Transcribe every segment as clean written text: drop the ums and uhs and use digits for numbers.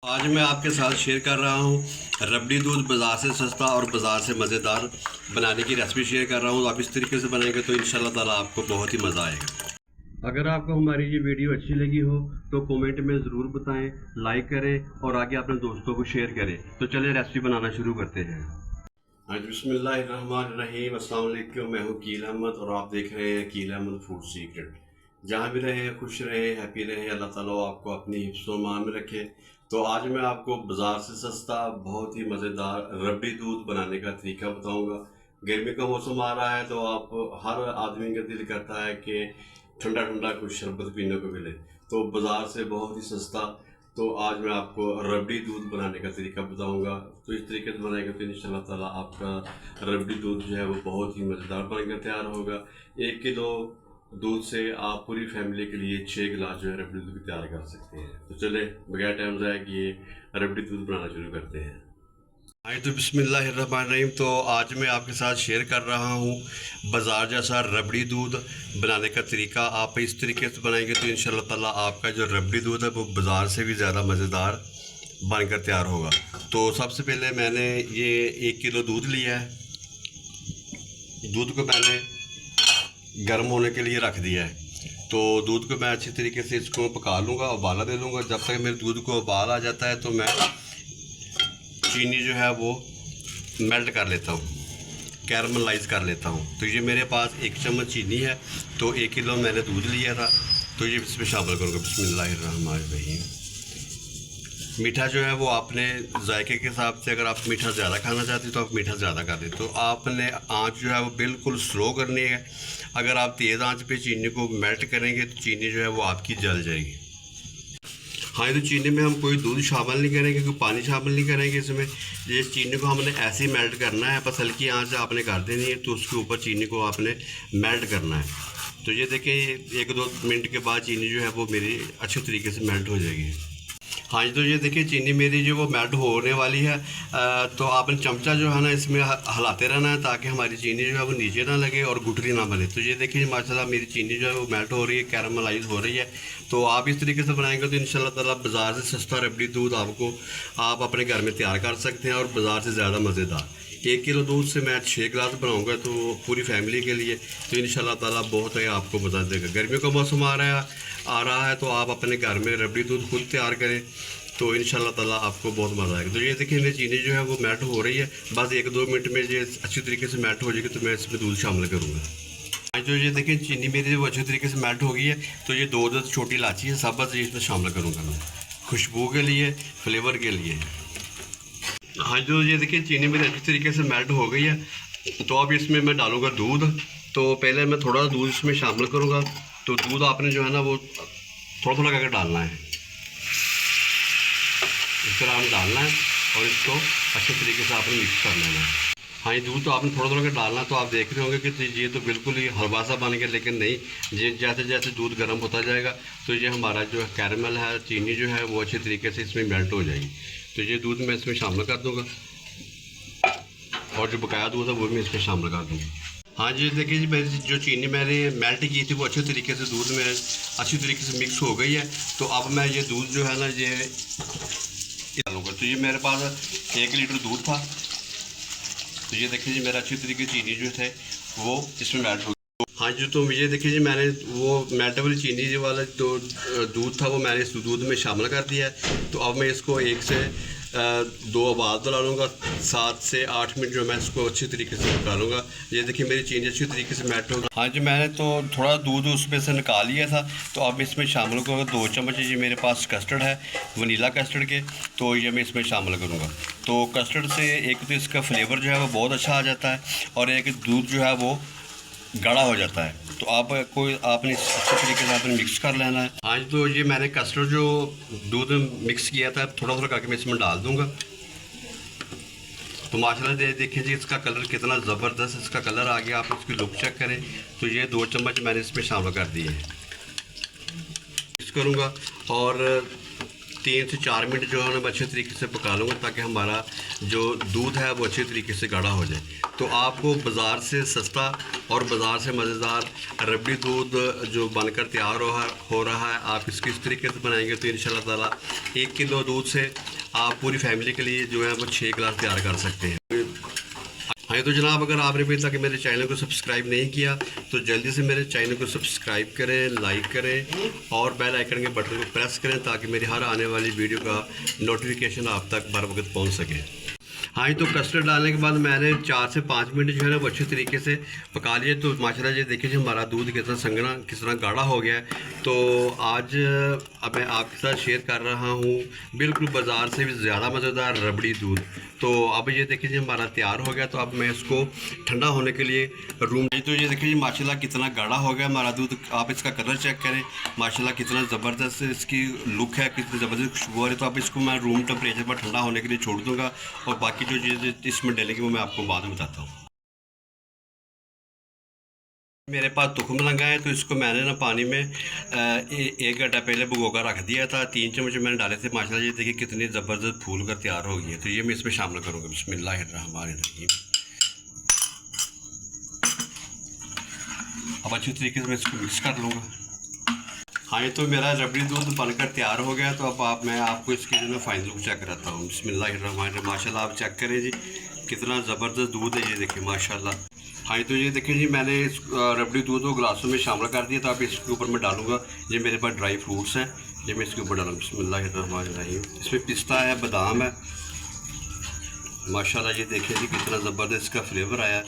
आज मैं आपके साथ शेयर कर रहा हूँ रबड़ी दूध बाज़ार से सस्ता और बाज़ार से मज़ेदार बनाने की रेसिपी शेयर कर रहा हूँ। आप इस तरीके से बनाएंगे तो इंशाल्लाह ताला आपको बहुत ही मज़ा आएगा। अगर आपको हमारी ये वीडियो अच्छी लगी हो तो कमेंट में ज़रूर बताएं, लाइक करें और आगे अपने दोस्तों को शेयर करें। तो चलिए रेसिपी बनाना शुरू करते हैं। आज बिस्मिल्लाहिर्रहमानिर्रहीम, अस्सलाम वालेकुम। मैं हूँ कील अहमद और आप देख रहे हैं कील अहमद फूड सीक्रेट। जहाँ भी रहें खुश रहें, हैप्पी रहें, अल्लाह ताला आपको अपनी हिफ्ज़ मान में रखे। तो आज मैं आपको बाज़ार से सस्ता बहुत ही मज़ेदार रबड़ी दूध बनाने का तरीका बताऊंगा। गर्मी का मौसम आ रहा है तो आप हर आदमी का दिल करता है कि ठंडा ठंडा कुछ शरबत पीने को मिले, तो बाज़ार से बहुत ही सस्ता। तो आज मैं आपको रबड़ी दूध बनाने का तरीका बताऊंगा। तो इस तरीके से बनाएंगे तो इंशाल्लाह ताला आपका रबड़ी दूध जो है वो बहुत ही मज़ेदार बनकर तैयार होगा। 1 किलो दूध से आप पूरी फैमिली के लिए 6 गिलास जो है रबड़ी दूध तैयार कर सकते हैं। तो चले बगैर टाइम ज़ाया किए रबड़ी दूध बनाना शुरू करते हैं। हाँ तो बिस्मिल्लाहिर्रहमानिर्रहीम। तो आज मैं आपके साथ शेयर कर रहा हूँ बाज़ार जैसा रबड़ी दूध बनाने का तरीका। आप इस तरीके से बनाएंगे तो इंशाल्लाह ताला आपका जो रबड़ी दूध है वो बाज़ार से भी ज़्यादा मज़ेदार बनकर तैयार होगा। तो सबसे पहले मैंने ये 1 किलो दूध लिया है। दूध को मैंने गर्म होने के लिए रख दिया है। तो दूध को मैं अच्छी तरीके से इसको पका लूँगा, उबाला दे लूँगा। जब तक मेरे दूध को उबाल आ जाता है तो मैं चीनी जो है वो मेल्ट कर लेता हूँ, कैरमलाइज़ कर लेता हूँ। तो ये मेरे पास 1 चम्मच चीनी है। तो 1 किलो मैंने दूध लिया था, तो ये इसमें शामिल करूँगा। बिस्मिल्लाहिर्रहमानिर्रहीम। मीठा जो है वो आपने जायके के हिसाब से, अगर आप मीठा ज़्यादा खाना चाहते हैं तो आप मीठा ज़्यादा कर दें। तो आपने आंच जो है वो बिल्कुल स्लो करनी है। अगर आप तेज़ आंच पे चीनी को मेल्ट करेंगे तो चीनी जो है वो आपकी जल जाएगी। हाँ, तो चीनी में हम कोई दूध शामिल नहीं करेंगे, कोई पानी शामिल नहीं करेंगे इसमें। ये चीनी को हमने ऐसे ही मेल्ट करना है, बस हल्की आंच आपने कर देनी है। तो उसके ऊपर चीनी को आपने मेल्ट करना है। तो ये देखिए 1-2 मिनट के बाद चीनी जो है वो मेरी अच्छे तरीके से मेल्ट हो जाएगी। हाँ जी, तो ये देखिए चीनी मेरी जो वो मेल्ट होने वाली है। तो आपने चमचा जो है ना इसमें हिलाते रहना है ताकि हमारी चीनी जो है वो नीचे ना लगे और गुठली ना बने। तो ये देखिए माशाल्लाह मेरी चीनी जो है वो मेल्ट हो रही है, कैरामलाइज हो रही है। तो आप इस तरीके से बनाएंगे तो इंशाल्लाह ताला बाज़ार से सस्ता रबड़ी दूध आप अपने घर में तैयार कर सकते हैं और बाज़ार से ज़्यादा मज़ेदार। 1 किलो दूध से मैं 6 गिलास बनाऊंगा तो पूरी फैमिली के लिए। तो इंशाल्लाह ताला बहुत है आपको बता देगा। गर्मियों का मौसम आ रहा है तो आप अपने घर में रबड़ी दूध खुद तैयार करें तो इंशाल्लाह ताला आपको बहुत मज़ा आएगा। तो ये देखिए मेरी चीनी जो है वो मेल्ट हो रही है। बस 1-2 मिनट में ये अच्छी तरीके से मेल्ट हो जाएगी तो मैं इसमें दूध शामिल करूँगा। जो ये देखिए चीनी मेरी वो अच्छी तरीके से मेल्ट हो गई है। तो ये 2 छोटी इलायची है सब बस इसमें शामिल करूँगा मैं, खुशबू के लिए, फ्लेवर के लिए। हाँ, जो ये देखिए चीनी मेरी अच्छी तरीके से मेल्ट हो गई है। तो अब इसमें मैं डालूँगा दूध। तो पहले मैं थोड़ा दूध इसमें शामिल करूँगा। तो दूध आपने जो है ना वो थोड़ा थोड़ा करके डालना है, इस तरह आपने डालना है और इसको अच्छे तरीके से आपने मिक्स कर लेना है। हाँ, ये दूध तो आपने थोड़ा थोड़ा कर डालना। तो आप देख रहे होंगे कि ये तो बिल्कुल ही हलवा सा बन गया, लेकिन नहीं, ये जैसे जैसे दूध गर्म होता जाएगा तो ये हमारा जो कैरमल है, चीनी जो है वो अच्छे तरीके से इसमें मेल्ट हो जाएगी। तो ये दूध मैं इसमें शामिल कर दूँगा और जो बकाया दूध है वो भी इसमें शामिल कर दूँगा। हाँ जी, देखिए जी मेरी जो चीनी मैंने मेल्ट की थी वो अच्छे तरीके से दूध में अच्छी तरीके से मिक्स हो गई है। तो अब मैं ये दूध जो है ना ये डालूँगा। तो ये मेरे पास 1 लीटर दूध था। तो ये देखिए जी मेरा अच्छी तरीके चीनी जो थे वो इसमें मेल्ट हो गई। हाँ जी, तो ये देखिए जी मैंने वो मेल्टेबल चीनी जो वाला जो दूध था वो मैंने इस दूध में शामिल कर दिया है। तो अब मैं इसको 1 से 2 उबाल दिला लूँगा। 7 से 8 मिनट जो मैं इसको अच्छी तरीके से पका लूँगा। ये देखिए मेरी चीनी अच्छी तरीके से मेल्ट हो गई। हाँ जी, मैंने तो थोड़ा दूध उसमें से निकाल लिया था। तो अब इसमें शामिल करूँगा 2 चम्मच ये मेरे पास कस्टर्ड है, वनीला कस्टर्ड के। तो ये मैं इसमें शामिल करूँगा। तो कस्टर्ड से एक तो इसका फ्लेवर जो है वो बहुत अच्छा आ जाता है और एक दूध जो है वो गाढ़ा हो जाता है। तो आपने अच्छे तरीके से आपने मिक्स कर लेना है। आज तो ये मैंने कस्टर्ड जो दूध मिक्स किया था थोड़ा थोड़ा करके मैं इसमें डाल दूंगा। तो माशाल्लाह देखिए जी इसका कलर कितना ज़बरदस्त इसका कलर आ गया। आप इसकी लुक चेक करें। तो ये 2 चम्मच मैंने इसमें शामिल कर दिए हैं, मिक्स करूँगा और 3 से 4 मिनट जो है ना अच्छे तरीके से पका लूँगा ताकि हमारा जो दूध है वो अच्छे तरीके से गाढ़ा हो जाए। तो आपको बाज़ार से सस्ता और बाज़ार से मज़ेदार रबड़ी दूध जो बनकर तैयार हो रहा है, आप इसकी इस तरीके से बनाएंगे तो इंशाल्लाह ताला 1 किलो दूध से आप पूरी फैमिली के लिए जो है वो 6 गिलास तैयार कर सकते हैं। हाँ तो जनाब, अगर आपने अभी तक मेरे चैनल को सब्सक्राइब नहीं किया तो जल्दी से मेरे चैनल को सब्सक्राइब करें, लाइक करें और बेल आइकन के बटन को प्रेस करें ताकि मेरी हर आने वाली वीडियो का नोटिफिकेशन आप तक बर वक्त पहुँच सके। हाँ जी, तो कस्टर्ड डालने के बाद मैंने 4 से 5 मिनट जो है ना वो अच्छे तरीके से पका लिए। तो माशाल्लाह ये देखिए हमारा दूध कितना संघना, किस तरह गाढ़ा हो गया है। तो आज अब मैं आपके साथ शेयर कर रहा हूँ बिल्कुल बाज़ार से भी ज़्यादा मज़ेदार रबड़ी दूध। तो अब ये देखिए जी हमारा तैयार हो गया। तो अब मैं इसको ठंडा होने के लिए रूम। तो ये देखिए जी माशाल्लाह कितना गाढ़ा हो गया हमारा दूध। आप इसका कलर चेक करें, माशाल्लाह कितना ज़बरदस्त इसकी लुक है, कितनी ज़बरदस्त खुशबू आ रही है। तो अब इसको मैं रूम टेम्परेचर पर ठंडा होने के लिए छोड़ दूँगा और बाकी जो चीज़ें इसमें डलेंगी वो मैं आपको बाद में बताता हूँ। मेरे पास तुखम लगा है, तो इसको मैंने ना पानी में 1 घंटा पहले भिगो कर रख दिया था। 3 चम्मच मैंने डाले थे। माशाल्लाह ये देखिए कितनी ज़बरदस्त फूल कर तैयार हो गई है। तो ये मैं इसमें शामिल करूँगा। बिस्मिल्लाहिर्रहमानिर्रहीम। अब अच्छी तरीके से मैं इसको मिक्स कर लूँगा। हाँ, ये तो मेरा रबड़ी दूध बनकर तैयार हो गया। तो अब मैं आपको इसकी जो है फाइनल लुक चेक कराता हूँ। बिस्मिल्लाहिर्रहमानिर्रहीम। माशाल्लाह आप चेक करें जी कितना ज़बरदस्त दूध है, ये देखिए माशाल्लाह। हाँ, तो ये देखिए जी मैंने इस रबड़ी दूध को ग्लासों में शामिल कर दिया। तो अब इसके ऊपर मैं डालूँगा, ये मेरे पास ड्राई फ्रूट्स हैं, ये मैं इसके ऊपर डालूँगा। बिस्मिल्लाहिर्रहमानिर्रहीम। इसमें पिस्ता है, बादाम है। माशाल्लाह ये देखिए जी कितना ज़बरदस्त इसका फ्लेवर आया।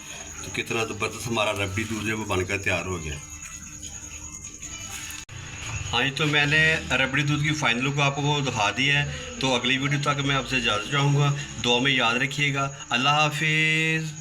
तो कितना ज़बरदस्त हमारा रबड़ी दूध है वो बनकर तैयार हो गया। हाँ जी, तो मैंने रबड़ी दूध की फाइनल लुक आपको दिखा दी है। तो अगली वीडियो तक मैं आपसे इजाज़त चाहूँगा। दुआ में याद रखिएगा। अल्लाह हाफिज़।